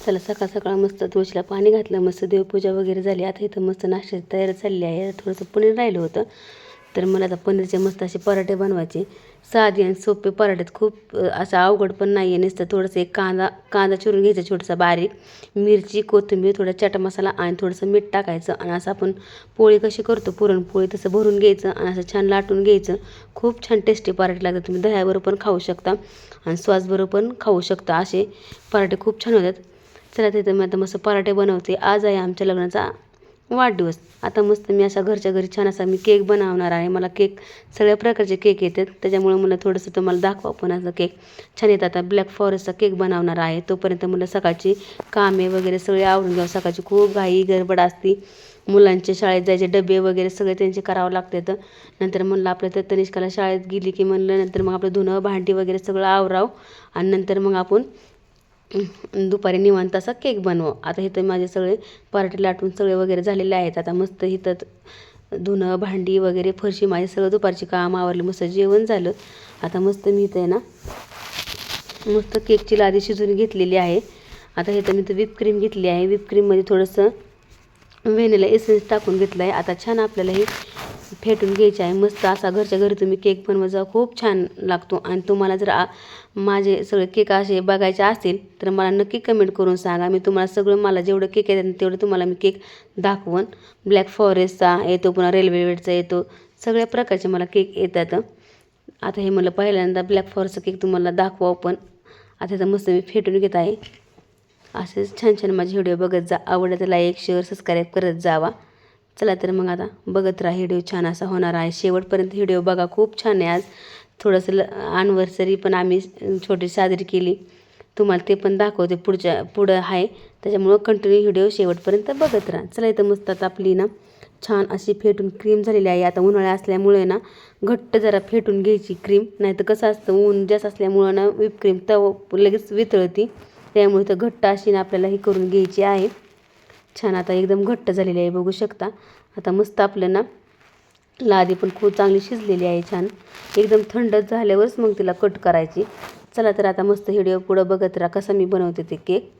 चला सकाळ सकाळ मस्त तुळशीला पाणी घातलं, मस्त देवपूजा वगैरे झाली. आता इथं मस्त नाश्त्याची तयारी चालली आहे. थोडंसं पनीर राहिलं होतं, तर मला आता पनीरचे मस्त असे पराठे बनवायचे. साधी आणि सोपे पराठे, खूप असं अवघड पण नाही आहे. नुसतं थोडंसं एक कांदा चिरून घ्यायचा छोटासा बारीक, मिरची, कोथिंबीर, थोडा चाट मसाला आणि थोडंसं मीठ टाकायचं आणि असं आपण पोळी कशी करतो पुरणपोळी तसं भरून घ्यायचं आणि असं छान लाटून घ्यायचं. खूप छान टेस्टी पराठे लागतात. तुम्ही दह्याबरोबर पण खाऊ शकता आणि सॉसबरोबर पण खाऊ शकता. असे पराठे खूप छान होतात. चला तिथं मी आता मस्त पराठे बनवते. आज आहे आमच्या लग्नाचा वाढदिवस. आता मस्त मी असा घरच्या घरी छान असा मी केक बनवणार आहे. मला केक सगळ्या प्रकारचे केक येतात, त्याच्यामुळे मला थोडंसं तुम्हाला दाखवा पण असं केक छान येतात. आता ब्लॅक फॉरेस्टचा केक बनवणार आहे. तोपर्यंत मला सकाळची कामे वगैरे सगळे आवरून घ्यावं. सकाळची खूप घाई गडबड असती. मुलांचे शाळेत जायचे डबे वगैरे सगळे त्यांचे करावं लागतात. नंतर म्हणलं आपलं तर तनिष्काला शाळेत गेली की म्हणलं नंतर मग आपलं धुणं भांडी वगैरे सगळं आवराव आणि नंतर मग आपण दुपारी निवांत असा केक बनव. आता इथं माझे सगळे पराठे लाटून सगळे वगैरे झालेले आहेत. आता मस्त इथं धुणं भांडी वगैरे फरशी माझे सगळं दुपारची काम आवरली, मस्त जेवण झालं. आता मस्त मी इथं आहे ना मस्त केकची लादी शिजवून घेतलेली आहे. आता इथं मी व्हिप क्रीम घेतली आहे. व्हिप क्रीममध्ये थोडंसं व्हॅनिला एसेन्स टाकून घेतलं आहे. आता छान आपल्याला हे फेटून घ्यायचे आहे. मस्त असा घरच्या घरी तुम्ही केक बनवत जा, खूप छान लागतो. आणि तुम्हाला जर माझे सगळे केक असे बघायचे असतील तर मला नक्की कमेंट करून सांगा. मी तुम्हाला सगळं मला जेवढं केक येतात तेवढं तुम्हाला मी केक दाखवून. ब्लॅक फॉरेस्टचा येतो, पुन्हा रेड वेल्वेटचा येतो, सगळ्या प्रकारचे मला केक येतात. आता हे मला पहिल्यांदा ब्लॅक फॉरेस्टचा केक तुम्हाला दाखवा. पण आता इथं मस्त मी फेटून घेत आहे. असेच छान छान माझे व्हिडिओ बघत जा. आवडलं तर लाईक शेअर सबस्क्राईब करत जावा. चला तर मग आता बघत राहा. व्हिडिओ छान असा होणार आहे. शेवटपर्यंत व्हिडिओ बघा, खूप छान आहे. आज थोडंसं ॲनिव्हर्सरी पण आम्ही छोटी साजरी केली, तुम्हाला ते पण दाखवते पुढं आहे. त्याच्यामुळं कंटिन्यू व्हिडिओ शेवटपर्यंत बघत राहा. चला इथं मस्त आता आपली ना छान अशी फेटून क्रीम झालेली आहे. आता उन्हाळा असल्यामुळे ना घट्ट जरा फेटून घ्यायची क्रीम, नाही तर कसं असतं ऊन जास्त असल्यामुळं ना व्हिप क्रीम लगेच वितळती. त्यामुळे तर घट्ट अशी ना आपल्याला ही करून घ्यायची आहे. छान आता एकदम घट्ट झालेली आहे, बघू शकता. आता मस्त आपलं ना लादी पण खूप चांगली शिजलेली आहे. छान एकदम थंड झाल्यावरच मग तिला कट करायची. चला तर आता मस्त व्हिडिओ पुढं बघत राहा कसा मी बनवते ते केक.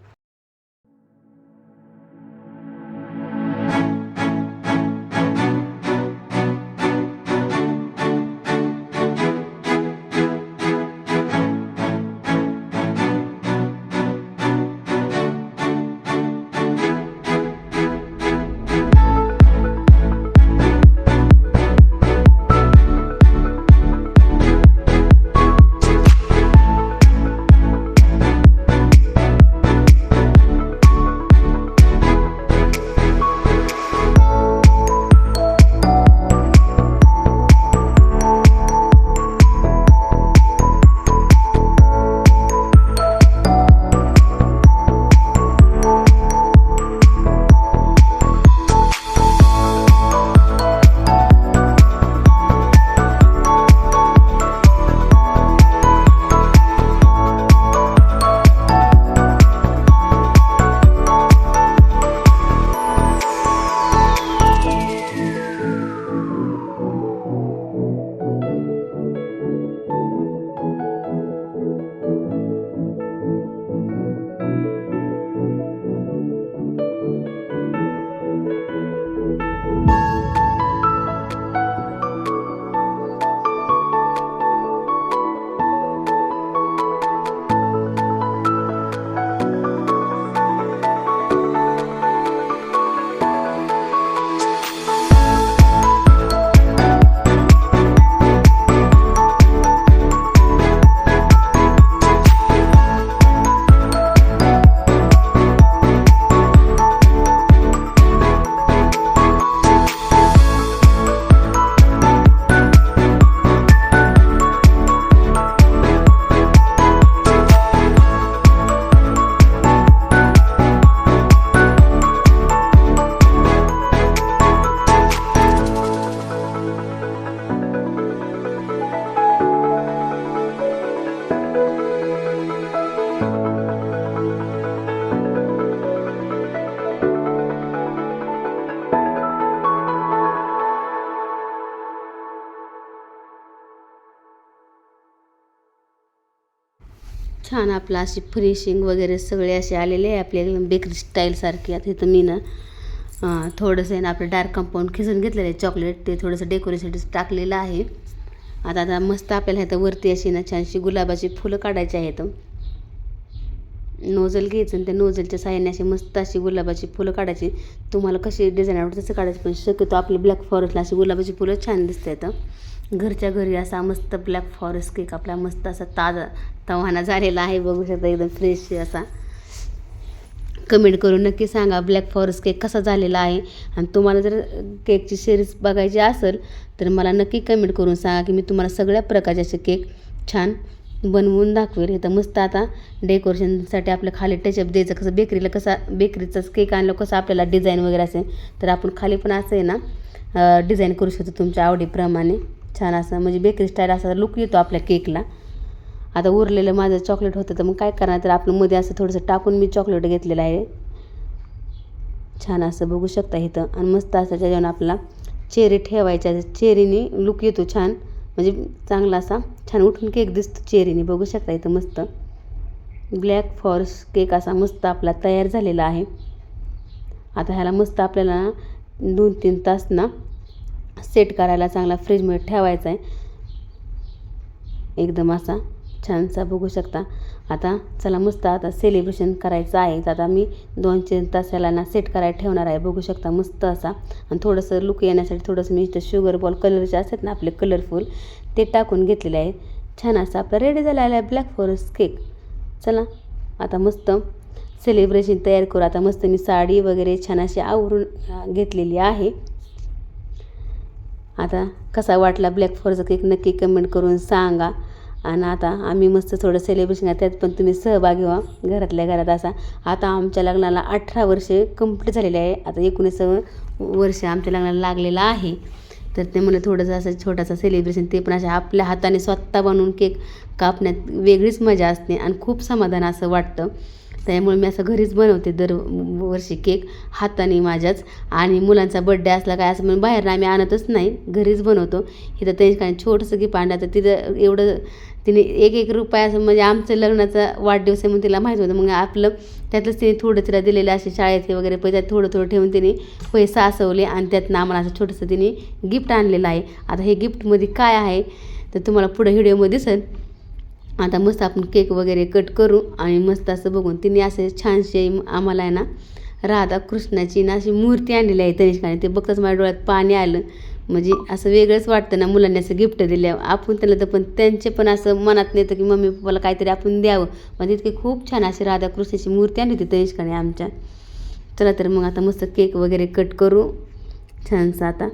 छान आपला अशी फिनिशिंग वगैरे सगळे असे आलेले आहे आपल्या एकदम बेकरी स्टाईलसारखी. आता इथं मी ना थोडंसं आहे ना आपलं डार्क कंपाऊंड खिसून घेतलेलं आहे चॉकलेट, ते थोडंसं डेकोरेशनसाठी टाकलेलं आहे. आता मस्त आपल्याला इथं वरती अशी ना छानशी गुलाबाची फुलं काढायची आहेत. नोझल घ्यायचं आणि त्या नोझलच्या साहाय्याने अशी मस्त अशी गुलाबाची फुलं काढायची. तुम्हाला कशी डिझाईन आवडतं तसं काढायचं, पण शक्यतो आपली ब्लॅक फॉरेस्टला अशी गुलाबाची फुलं छान दिसतात. घरच्या घरी असा मस्त ब्लॅक फॉरेस्ट केक आपला मस्त असा ताजा तवाना झालेला आहे. बघू शकता एकदम फ्रेश असा. कमेंट करून नक्की सांगा ब्लॅक फॉरेस्ट केक कसा झालेला आहे. आणि तुम्हाला जर केकची सिरीज बघायची असेल तर मला नक्की कमेंट करून सांगा की मी तुम्हाला सगळ्या प्रकारचे असे केक छान बनवून दाखवेल. इथं मस्त आता डेकोरेशनसाठी आपल्या खाली टचअप द्यायचं. कसं बेकरीला कसा बेकरीचाच केक आणलं कसं आपल्याला डिझाईन वगैरे असेल तर आपण खाली पण असं आहे ना डिझाईन करू शकतो तुमच्या आवडीप्रमाणे. छान असं म्हणजे बेकरी स्टाईल असा लुक येतो आपल्या केकला. आता उरलेलं माझं चॉकलेट होतं तर मग काय करणार, तर आपण मध्ये असं थोडंसं टाकून मी चॉकलेट घेतलेलं आहे. छान असं बघू शकता इथं. आणि मस्त असं त्याच्यावर आपला चेरी ठेवायच्या, चेरीने लुक येतो छान, म्हणजे चांगला असा छान उठून केक दिसतो चेरीने. बघू शकता इथं मस्त ब्लॅक फॉरेस्ट केक असा मस्त आपला तयार झालेला आहे. आता ह्याला मस्त आपल्याला 2-3 तास ना सेट करायला चांगला फ्रीजमध्ये ठेवायचा आहे एकदम असा छानसा. बघू शकता. आता चला मस्त आता सेलिब्रेशन करायचं आहे. तर आता मी 2-3 तास ह्याला ना सेट करायला ठेवणार आहे. बघू शकता मस्त असा. आणि थोडंसं लुक येण्यासाठी थोडंसं मी इथं शुगर बॉल कलरचे असतात ना आपले कलरफुल ते टाकून घेतलेले आहे. छान असा आपला रेडी झालेला आहे ब्लॅक फॉरेस्ट केक. चला आता मस्त सेलिब्रेशन तयार करू. आता मस्त मी साडी वगैरे छान अशी आवरून घेतलेली आहे. आता कसा वाटला ब्लॅक फॉरेस्ट केक नक्की कमेंट करून सांगा. आणि आता आम्ही मस्त थोडं सेलिब्रेशन आहे त्यात पण तुम्ही सहभागी व्हा घरातल्या घरात असा. आता आमच्या लग्नाला 18 वर्षे कंप्लीट झालेले आहे. आता 19 वर्ष आमच्या लग्नाला लागलेलं आहे. तर ते मला थोडंसं असं छोटासा सेलिब्रेशन, ते पण अशा आपल्या हाताने स्वतः बनवून केक कापण्यात वेगळीच मजा असते आणि खूप समाधान असं वाटतं. त्यामुळे मी असं घरीच बनवते दरवर्षी केक हाताने माझ्याच. आणि मुलांचा बड्डे असला काय असं म्हणून बाहेर आम्ही आणतच नाही, घरीच बनवतो. इथं त्यांच्याकडे छोटंसं गिफ्ट आणलं तर तिथं एवढं तिने 1-1 रुपया असं म्हणजे आमचं लग्नाचा वाढदिवस आहे म्हणून तिला माहीत होतं. मग आपलं त्यातलंच तिने थोडं तिला दिलेलं असे शाळेचे वगैरे पैसे थोडं थोडं ठेवून तिने पैसे साचवले आणि त्यातनं आम्हाला असं छोटंसं तिने गिफ्ट आणलेलं आहे. आता हे गिफ्टमध्ये काय आहे तर तुम्हाला पुढे व्हिडिओमध्ये दिसेल. आता मस्त आपण केक वगैरे कट करू आणि मस्त असं बघून तिने असे छानसे आम्हाला आहे ना राधाकृष्णाची ना अशी मूर्ती आणलेली आहे तनिष्काने. ते बघताच माझ्या डोळ्यात पाणी आलं. म्हणजे असं वेगळंच वाटतं ना मुलांनी असं गिफ्ट दिल्यावर. आपण त्यांना तर पण त्यांचे पण असं मनात नेतं की मम्मी पप्पाला काहीतरी आपण द्यावं. पण तितकी खूप छान अशी राधाकृष्णाची मूर्ती आणली होती तनिष्काने आमच्या. चला तर मग आता मस्त केक वगैरे कट करू छानसा आता.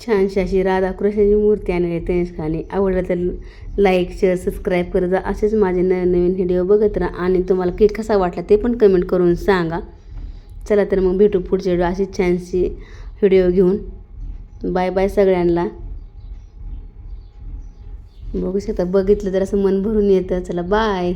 छानशी अशी राधाकृष्णाची मूर्ती आणली आहे तनिष्काने. आवडलं तर लाईक शेअर सबस्क्राईब करत जा. असेच माझे नवीन नवीन व्हिडिओ बघत राहा आणि तुम्हाला केक कसा वाटला ते पण कमेंट करून सांगा. चला तर मग भेटू पुढच्या व्हिडिओ अशीच छानशी व्हिडिओ घेऊन. बाय बाय सगळ्यांना. बघू शकता, बघितलं तर असं मन भरून येतं. चला बाय.